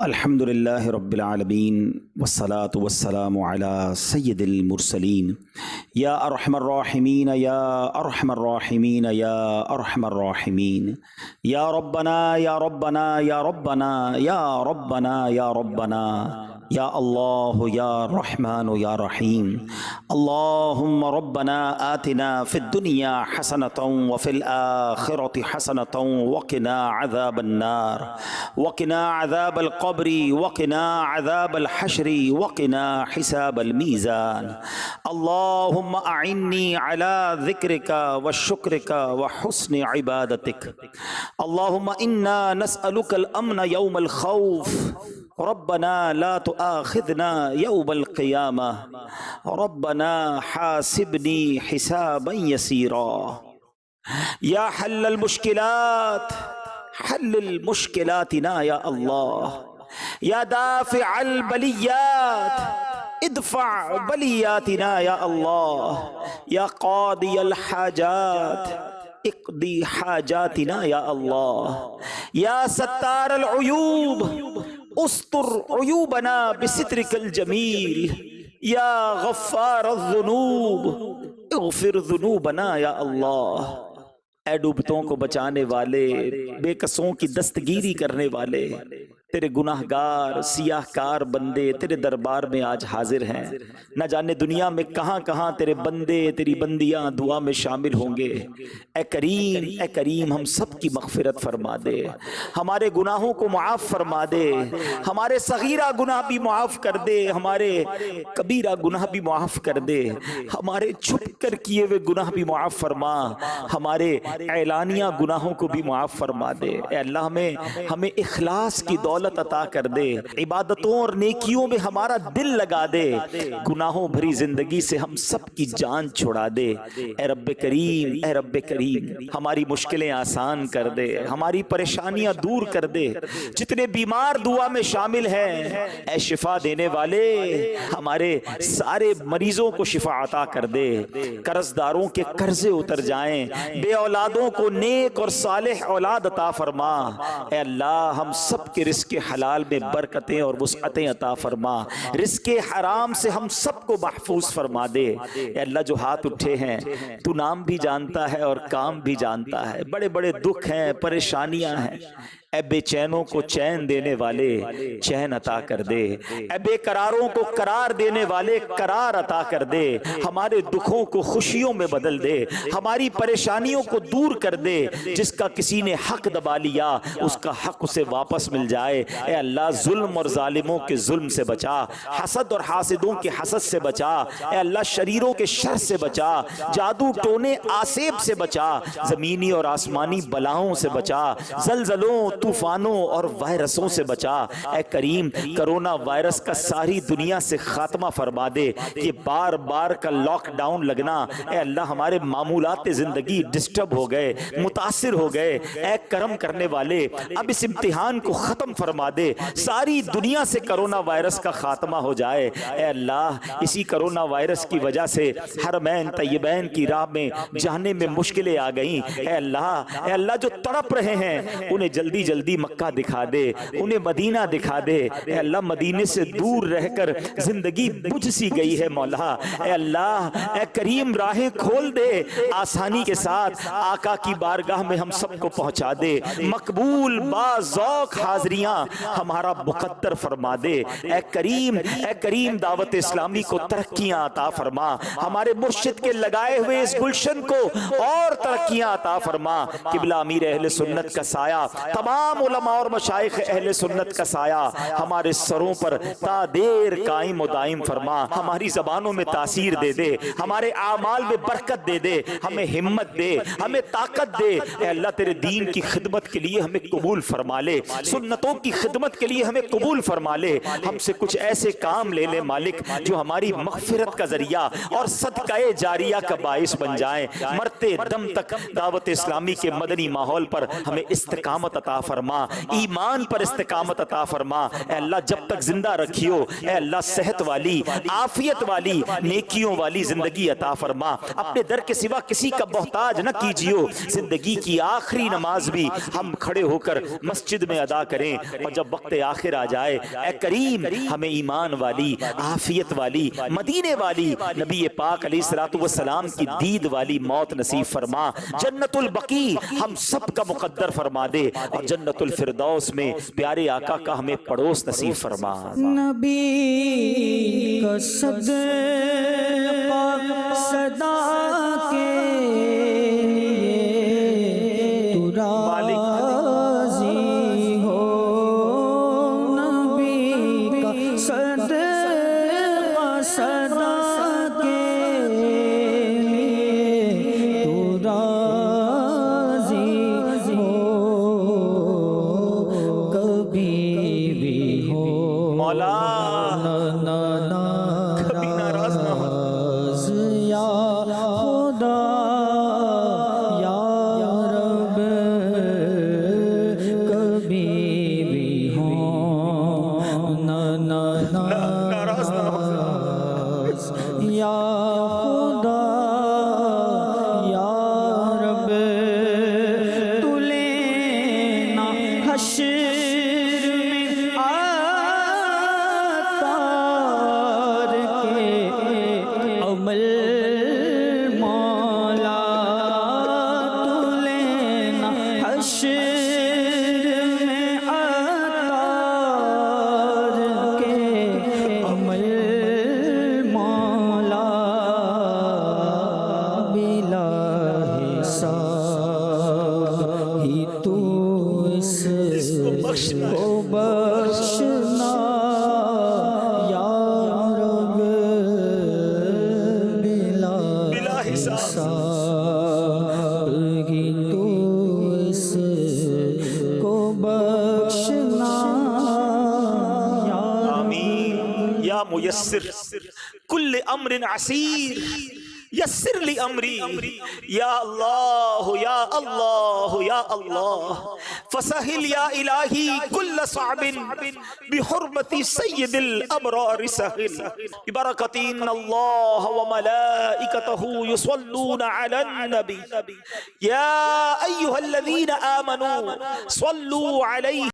अल्हम्दुलिल्लाहि रब्बिल आलमीन वस्सलातु वस्सलामु अला सय्यिदिल मुरसलीन या अरहमर राहिमीन या अरहमर राहिमीन या अरहमर राहिमीन या रब्बना या रब्बना या रब्बना या रब्बना या रब्बना या अल्लाह या रहमान या रहीम अल्लाहुम्मा रब्बना आतिना फिद दुनिया हसनतन व फिल आखिरति हसनतन वक़िना अज़ाबन नार वक़िना अज़ाबल क़ब्री वक़िना अज़ाबल हश्री वक़िना हिसाबल मीज़ान अल्लाहुम्मा अइन्नी अला ज़िक्रिका व शुक्रिका व हुस्नि इबादतिक अल्लाहुम्मा इन्ना नस्अलुकल अम्न यौमल खौफ रब्बना ला तुआखिज़ना यौमल क़ियामा रब्बना हासिबनी हिसाबन यसीरा या हल्लल मुश्किलात हल्लिल मुश्किलातिना या अल्लाह या दाफ़िअल बलियात इदफ़ा बलियातिना या अल्लाह या क़ादियल हाजात इक़दी हाजातिना या अल्लाह या सत्तारल उयूब उस्तुर उयूबना बिसित्रिकल जमील या गफ़्फ़ारज़्ज़ुनूब इग़फ़िर ज़ुनूबना या अल्लाह। ऐ डूबतों को बचाने वाले, बेकसों की दस्तगीरी करने वाले, तेरे गुनाहगार सियाहकार बंदे तेरे दरबार में आज हाजिर हैं। न जाने दुनिया में कहाँ कहाँ तेरे बंदे तेरी बंदियां दुआ में शामिल होंगे। ए करीम हम सब की मग़फ़िरत फरमा दे, हमारे गुनाहों को मुआफ़ फरमा दे, हमारे सगीरा गुनाह भी मुआफ़ कर दे, हमारे कबीरा गुनाह भी मुआफ़ कर दे, हमारे छुप कर किए हुए गुनाह भी मुआफ़ फरमा, हमारे ऐलानिया गुनाहों को भी मुआफ़ फरमा दे। ए अल्लाह हमें इखलास की दौलत अता कर दे, इबादतों और नेकियों में हमारा दिल लगा दे, गुनाहों भरी जिंदगी से हम सब की जान छुड़ा दे। ए रब्बे करीम हमारी मुश्किलें आसान कर दे, हमारी परेशानियां दूर कर दे। जितने बीमार दुआ में शामिल हैं, ए शिफा देने वाले हमारे सारे मरीजों को शिफा अता कर दे, कर्जदारों के कर्जे उतर जाएं, बे औलादों को नेक और सालेह औलाद अता फरमा। ए अल्लाह हम सब के रिस्क के हलाल में बरकतें और वुसअतें अता फरमा, रिस्के हराम से हम सबको महफूज फरमा दे। अल्लाह जो हाथ उठे हैं तू नाम भी जानता है और काम भी जानता है, बड़े बड़े दुख हैं, परेशानियां हैं। ए बेचैनों को चैन देने वाले चैन अता कर दे, ए बेकरारों को करार देने वाले करार अता कर दे, हमारे दुखों को खुशियों में बदल दे, हमारी परेशानियों को दूर कर दे। जिसका किसी ने हक दबा लिया उसका हक उसे वापस मिल जाए। ए अल्लाह जुल्म और जालिमों के जुल्म से बचा, हसद और हासिदों के हसद से बचा। ए अल्लाह शरीरों के शर से बचा, जादू टोने आसेब से बचा, जमीनी और आसमानी बलाओं से बचा, जलजलों तूफानों और वायरसों से बचा। ए करीम कोरोना वायरस का सारी दुनिया से खात्मा फरमा दे। ये बार बार का लॉकडाउन लगना, ए अल्लाह हमारे मामूलात जिंदगी डिस्टर्ब हो गए, मुतासिर हो गए। ए करम करने वाले अब इस इम्तिहान को खत्म फरमा दे, सारी दुनिया से कोरोना वायरस का खात्मा हो जाए। ए अल्लाह इसी कोरोना वायरस की वजह से हरमैन तय्यबैन की राह में जाने में मुश्किलें आ गई। ए अल्लाह जो तड़प रहे हैं उन्हें जल्दी जल्दी मक्का दिखा दे, उन्हें मदीना दिखा दे। ए अल्लाह मदीने से दूर रहकर जिंदगी बुझ सी गई है मौला। ए अल्लाह ए करीम राहें खोल दे, आसानी के साथ आका की बारगाह में हम सबको पहुंचा दे। मकबूल बाज़ौक हाज़रियां हमारा मुक़द्दर फरमा दे। ए करीम दावत इस्लामी को तरक्कियां अता फरमा, हमारे मुर्शिद के लगाए हुए इस गुलशन को और तरक्कियां अता फरमा। किबला अमीर अहले सुन्नत का साया, तमाम उलमा और मशाइख अहले सुन्नत का साया हमारे सरों पर तादेर कायम व दायम फरमा। हमारी ज़बानों में तासीर दे दे, हमारे आमाल में बरकत दे दे, हमें हिम्मत दे, हमें ताकत दे। ए अल्लाह तेरे दीन की खिदमत के लिए हमें कबूल फरमा ले, सुन्नतों की खिदमत के लिए हमें कबूल फरमा ले। हमसे कुछ ऐसे काम ले ले मालिक जो हमारी मग़फ़िरत का जरिया और सदक़ाए जारिया का बाइस बन जाए। मरते दम तक दावत इस्लामी के मदनी माहौल पर हमें इस्तिकामत अता फरमा, ईमान पर इस्तिकामत अता फरमा। ए अल्लाह जब तक जिंदा रखियो, ए अल्लाह सेहत वाली, आफियत वाली, नेकियों वाली जिंदगी अता फरमा। अपने दर के सिवा किसी का मोहताज न कीजियो। जिंदगी की आखिरी नमाज भी हम खड़े होकर मस्जिद में अदा करें, और जब वक्त आखिर आ जाए, ए करीम हमें ईमान वाली, आफियत वाली, मदीने वाली, नबी पाक अलैहिस्सलातु वस्सलाम की दीद वाली मौत नसीब फरमा। जन्नतुल बकी हम सब का मुकद्दर फरमा दे, और जन्नतुल फिरदौस में प्यारे आका का हमें पड़ोस नसीब फरमा। नबी का सदका सदा के तू राज़ी हो, नबी का सदका सदा के तू राज़ी हो, कभी भी हो मौला कभी नाराज ना हो। या खुदा या रब कभी भी हो नाराज ना हो। या खुदा या रब तू लेना हश्र में आतार के अमल मौला, तू लेना हश्र में आतार के अमल मौला, बिला हिसाब ही तू इसको बख्शना या रब, बिला हिसाब ही तू इसको बख्शना या आमीन। या मुयस्सिर कुल्ल अम्रिन असीर यस्सिर ली अमरी, या अल्लाह या अल्लाह या अल्लाह फसहिल या इलाही कुल्ल साबिन बिहुर्मति सय्यदिल अबरार सहिल बिबरकति इन्नल्लाह व मलाइकतहु युसल्लूना अलन नबी या अय्युहल्लज़ीना आमनू सल्लू अलैहि